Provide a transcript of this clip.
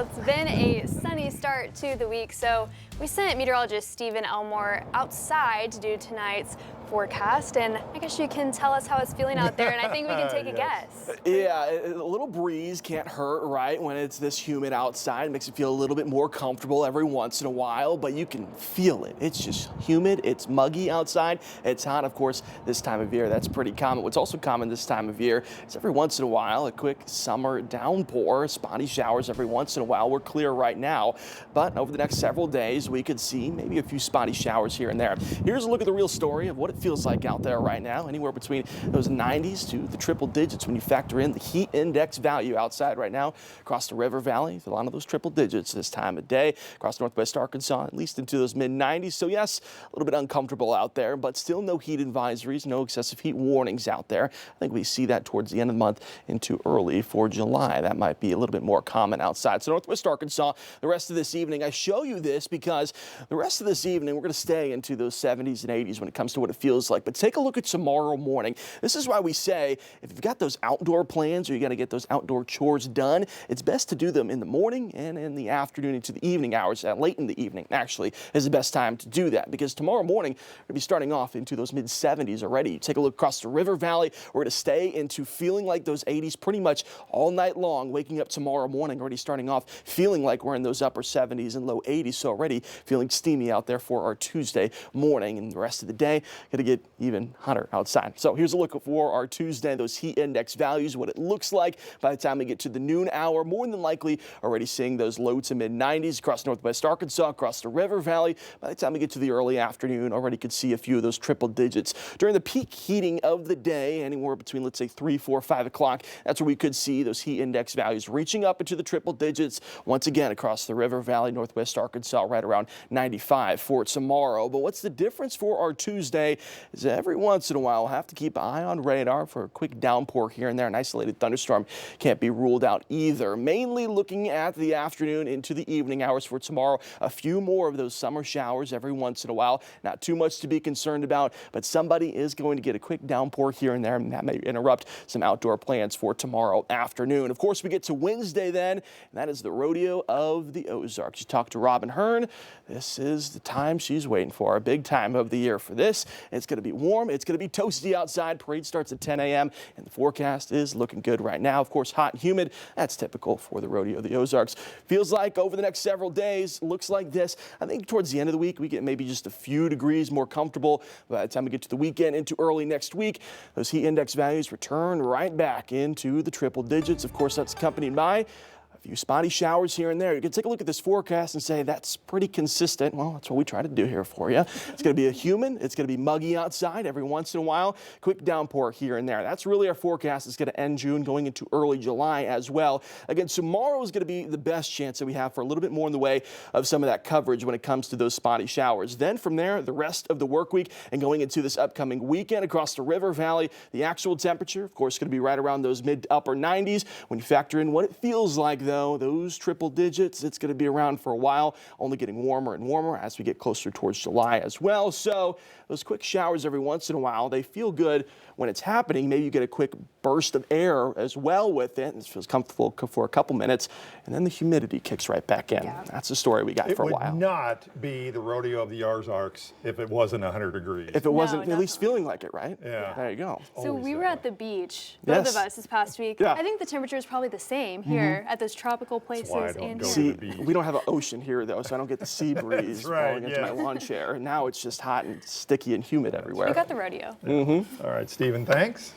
Well, it's been a sunny start to the week, so we sent meteorologist Stephen Elmore outside to do tonight's forecast, and I guess you can tell us how it's feeling out there, and I think we can take a guess. Yeah, a little breeze can't hurt, right? When it's this humid outside, it makes you feel a little bit more comfortable every once in a while, but you can feel it. It's just humid, it's muggy outside, it's hot, of course, this time of year. That's pretty common. What's also common this time of year is every once in a while, a quick summer downpour, spotty showers every once in a while. We're clear right now, but over the next several days, we could see maybe a few spotty showers here and there. Here's a look at the real story of what it feels like out there right now, anywhere between those 90s to the triple digits when you factor in the heat index value outside right now across the river valley. A lot of those triple digits this time of day across northwest Arkansas, at least into those mid 90s. So yes, a little bit uncomfortable out there, but still no heat advisories, no excessive heat warnings out there. I think we see that towards the end of the month into early for July. That might be a little bit more common outside. So northwest Arkansas, the rest of this evening, I show you this because the rest of this evening we're going to stay into those 70s and 80s when it comes to what it feels like. But take a look at tomorrow morning. This is why we say if you've got those outdoor plans or you got to get those outdoor chores done, it's best to do them in the morning and in the afternoon into the evening hours. Late in the evening, actually, is the best time to do that because tomorrow morning we're going to be starting off into those mid 70s already. Take a look across the river valley. We're going to stay into feeling like those 80s pretty much all night long, waking up tomorrow morning already starting off feeling like we're in those upper 70s and low 80s. So already feeling steamy out there for our Tuesday morning, and the rest of the day going to get even hotter outside. So here's a look for our Tuesday, those heat index values, what it looks like by the time we get to the noon hour. More than likely already seeing those low to mid 90s across northwest Arkansas, across the river valley. By the time we get to the early afternoon, already could see a few of those triple digits. During the peak heating of the day, anywhere between, let's say, 3, 4, 5 o'clock, that's where we could see those heat index values reaching up into the triple digits once again across the river valley, northwest Arkansas, right around 95 for tomorrow. But what's the difference for our Tuesday is every once in a while we'll have to keep an eye on radar for a quick downpour here and there. An isolated thunderstorm can't be ruled out either. Mainly looking at the afternoon into the evening hours for tomorrow. A few more of those summer showers every once in a while. Not too much to be concerned about, but somebody is going to get a quick downpour here and there, and that may interrupt some outdoor plans for tomorrow afternoon. Of course, we get to Wednesday then, and that is the Rodeo of the Ozarks. You talk to Robin Hearn. This is the time she's waiting for, a big time of the year for this. It's going to be warm. It's going to be toasty outside. Parade starts at 10 a.m. and the forecast is looking good right now. Of course, hot and humid. That's typical for the Rodeo of the Ozarks. Feels like over the next several days, looks like this. I think towards the end of the week, we get maybe just a few degrees more comfortable. By the time we get to the weekend into early next week, those heat index values return right back into the triple digits. Of course, that's accompanied by a few spotty showers here and there. You can take a look at this forecast and say that's pretty consistent. Well, that's what we try to do here for you. It's going to be humid. It's going to be muggy outside every once in a while. Quick downpour here and there. That's really our forecast. It's going to end June, going into early July as well. Again, tomorrow is going to be the best chance that we have for a little bit more in the way of some of that coverage when it comes to those spotty showers. Then from there, the rest of the work week and going into this upcoming weekend across the river valley, the actual temperature, of course, going to be right around those mid to upper 90s. When you factor in what it feels like, though, those triple digits, it's going to be around for a while, only getting warmer and warmer as we get closer towards July as well. So those quick showers every once in a while, they feel good when it's happening. Maybe you get a quick burst of air as well with it, and it feels comfortable for a couple minutes, and then the humidity kicks right back in. Yeah. That's the story we got for a while. It would not be the Rodeo of the Ozarks if it wasn't 100 degrees. If it wasn't at least feeling like it, right? Yeah. There you go. So we were at the beach, both of us, this past week. Yeah. I think the temperature is probably the same here at those tropical places. That's why I don't go See, to the beach. we don't have an ocean here, though, so I don't get the sea breeze blowing into yeah. my lawn chair. Now it's just hot and sticky and humid everywhere. We got the rodeo. All right, Stephen, thanks.